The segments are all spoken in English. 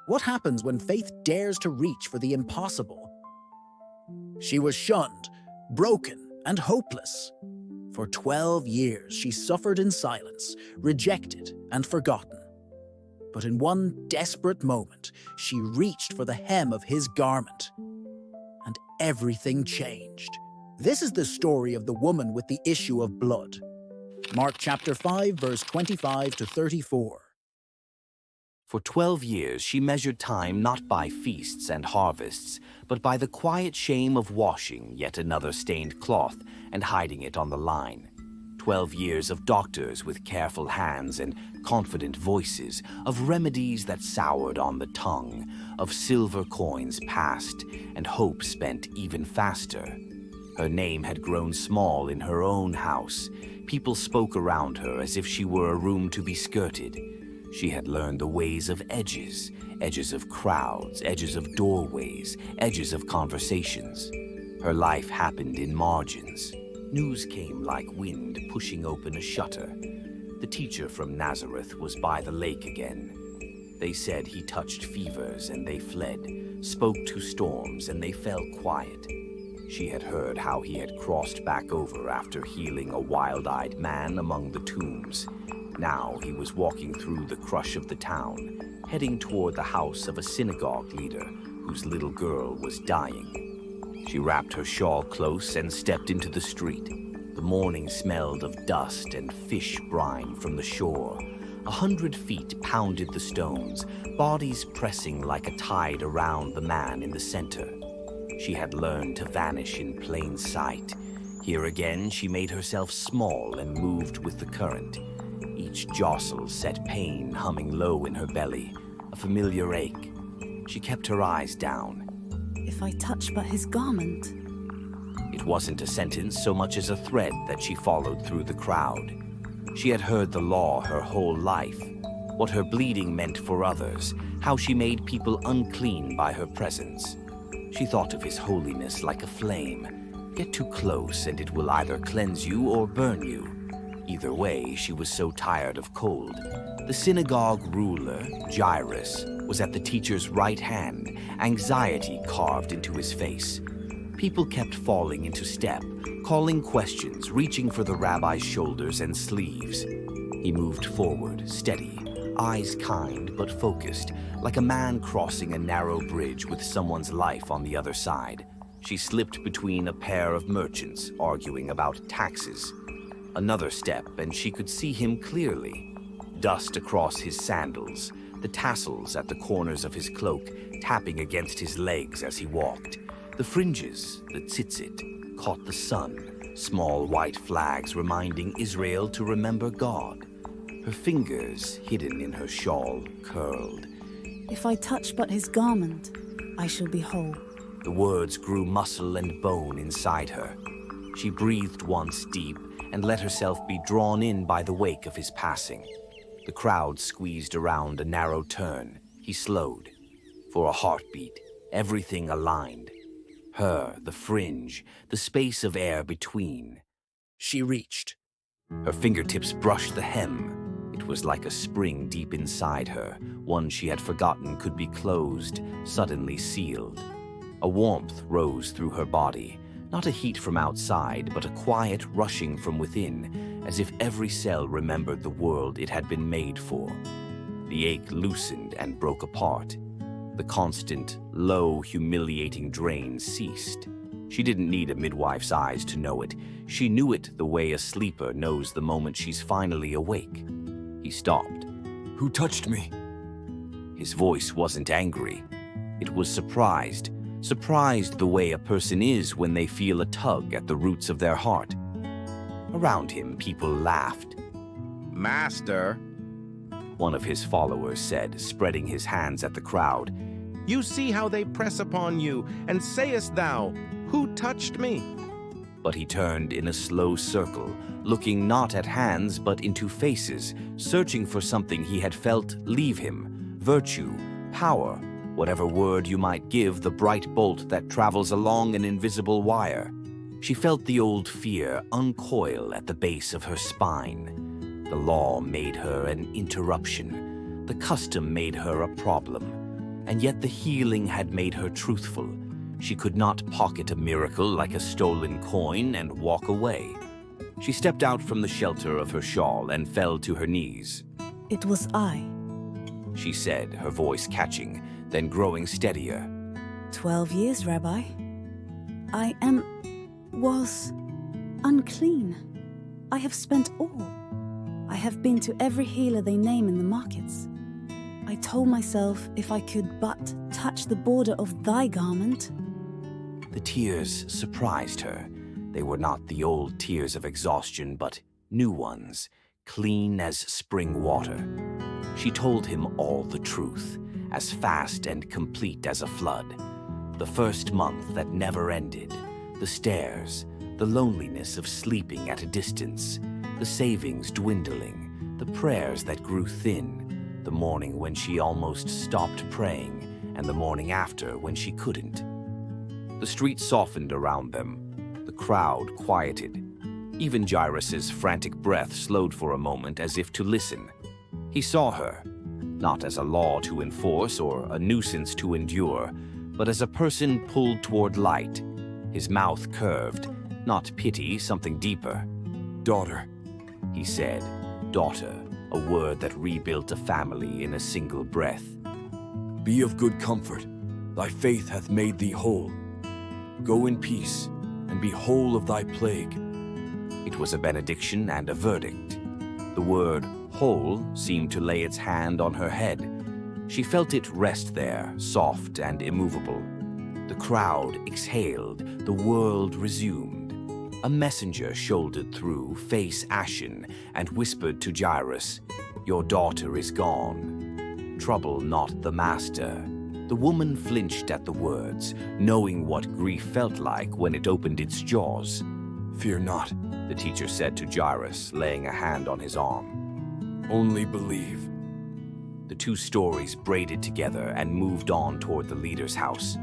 What happens when faith dares to reach for the impossible? She was shunned, broken, and hopeless. For 12 years, she suffered in silence, rejected and forgotten. But in one desperate moment, she reached for the hem of his garment, and everything changed. This is the story of the woman with the issue of blood. Mark chapter 5, verse 25 to 34. For 12 years she measured time not by feasts and harvests, but by the quiet shame of washing yet another stained cloth and hiding it on the line. 12 years of doctors with careful hands and confident voices, of remedies that soured on the tongue, of silver coins passed and hope spent even faster. Her name had grown small in her own house. People spoke around her as if she were a room to be skirted. She had learned the ways of edges, edges of crowds, edges of doorways, edges of conversations. Her life happened in margins. News came like wind pushing open a shutter. The teacher from Nazareth was by the lake again. They said he touched fevers and they fled, spoke to storms and they fell quiet. She had heard how he had crossed back over after healing a wild-eyed man among the tombs. Now he was walking through the crush of the town, heading toward the house of a synagogue leader whose little girl was dying. She wrapped her shawl close and stepped into the street. The morning smelled of dust and fish brine from the shore. 100 feet pounded the stones, bodies pressing like a tide around the man in the center. She had learned to vanish in plain sight. Here again, she made herself small and moved with the current. Each jostle set pain humming low in her belly, a familiar ache. She kept her eyes down. If I touch but his garment. It wasn't a sentence so much as a thread that she followed through the crowd. She had heard the law her whole life, what her bleeding meant for others, how she made people unclean by her presence. She thought of his holiness like a flame. Get too close and it will either cleanse you or burn you. Either way, she was so tired of cold. The synagogue ruler, Jairus, was at the teacher's right hand, anxiety carved into his face. People kept falling into step, calling questions, reaching for the rabbi's shoulders and sleeves. He moved forward, steady, eyes kind but focused, like a man crossing a narrow bridge with someone's life on the other side. She slipped between a pair of merchants arguing about taxes. Another step, and she could see him clearly. Dust across his sandals, the tassels at the corners of his cloak tapping against his legs as he walked. The fringes, the tzitzit, caught the sun, small white flags reminding Israel to remember God. Her fingers, hidden in her shawl, curled. If I touch but his garment, I shall be whole. The words grew muscle and bone inside her. She breathed once deep and let herself be drawn in by the wake of his passing. The crowd squeezed around a narrow turn. He slowed. For a heartbeat, everything aligned. Her, the fringe, the space of air between. She reached. Her fingertips brushed the hem. It was like a spring deep inside her, one she had forgotten could be closed, suddenly sealed. A warmth rose through her body, not a heat from outside, but a quiet rushing from within, as if every cell remembered the world it had been made for. The ache loosened and broke apart. The constant, low, humiliating drain ceased. She didn't need a midwife's eyes to know it. She knew it the way a sleeper knows the moment she's finally awake. He stopped. Who touched me? His voice wasn't angry. It was surprised. Surprised the way a person is when they feel a tug at the roots of their heart. Around him, people laughed. Master, one of his followers said, spreading his hands at the crowd. you see how they press upon you, and sayest thou, who touched me? But he turned in a slow circle, looking not at hands but into faces, searching for something he had felt leave him, virtue, power, whatever word you might give the bright bolt that travels along an invisible wire. She felt the old fear uncoil at the base of her spine. The law made her an interruption. The custom made her a problem. and yet the healing had made her truthful. She could not pocket a miracle like a stolen coin and walk away. She stepped out from the shelter of her shawl and fell to her knees. It was I. She said, her voice catching, then growing steadier. 12 years, Rabbi. I was unclean. I have spent all. I have been to every healer they name in the markets. I told myself if I could but touch the border of thy garment. The tears surprised her. They were not the old tears of exhaustion, but new ones, clean as spring water. She told him all the truth, as fast and complete as a flood. The first month that never ended, the stairs, the loneliness of sleeping at a distance, the savings dwindling, the prayers that grew thin, the morning when she almost stopped praying, and the morning after when she couldn't. The street softened around them. The crowd quieted. Even Jairus' frantic breath slowed for a moment as if to listen. He saw her, not as a law to enforce or a nuisance to endure, but as a person pulled toward light. His mouth curved, not pity, something deeper. Daughter, He said, daughter, a word that rebuilt a family in a single breath. be of good comfort. Thy faith hath made thee whole. Go in peace, and be whole of thy plague. It was a benediction and a verdict. The word whole seemed to lay its hand on her head. She felt it rest there, soft and immovable. The crowd exhaled, the world resumed. A messenger shouldered through, face ashen, and whispered to Jairus, "Your daughter is gone. Trouble not the master." The woman flinched at the words, knowing what grief felt like when it opened its jaws. Fear not, The teacher said to Jairus, laying a hand on his arm. only believe. The two stories braided together and moved on toward the leader's house.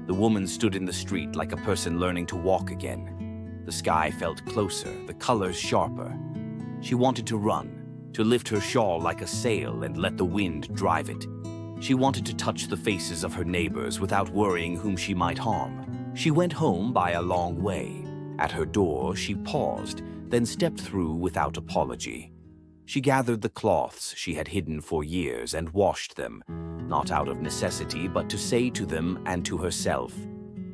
The woman stood in the street like a person learning to walk again. The sky felt closer, the colors sharper. She wanted to run, to lift her shawl like a sail and let the wind drive it. She wanted to touch the faces of her neighbors without worrying whom she might harm. She went home by a long way. At her door, she paused, then stepped through without apology. She gathered the cloths she had hidden for years and washed them, not out of necessity, but to say to them and to herself,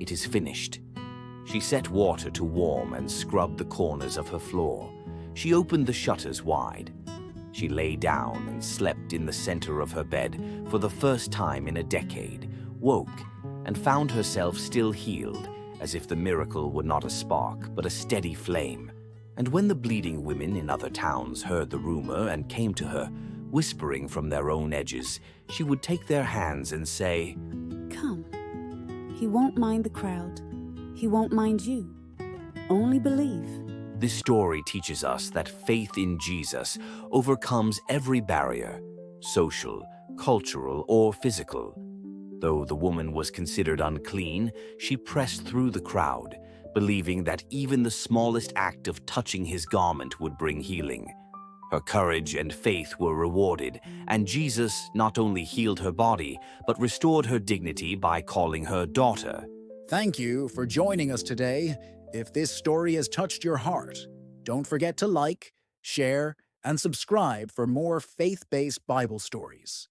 "It is finished." She set water to warm and scrub the corners of her floor. She opened the shutters wide. She lay down and slept in the center of her bed for the first time in a decade, woke, and found herself still healed, as if the miracle were not a spark, but a steady flame. And when the bleeding women in other towns heard the rumor and came to her, whispering from their own edges, she would take their hands and say, Come. He won't mind the crowd. He won't mind you. Only believe. This story teaches us that faith in Jesus overcomes every barrier, social, cultural, or physical. Though the woman was considered unclean, she pressed through the crowd, believing that even the smallest act of touching his garment would bring healing. Her courage and faith were rewarded, and Jesus not only healed her body, but restored her dignity by calling her daughter. Thank you for joining us today. If this story has touched your heart, don't forget to like, share, and subscribe for more faith-based Bible stories.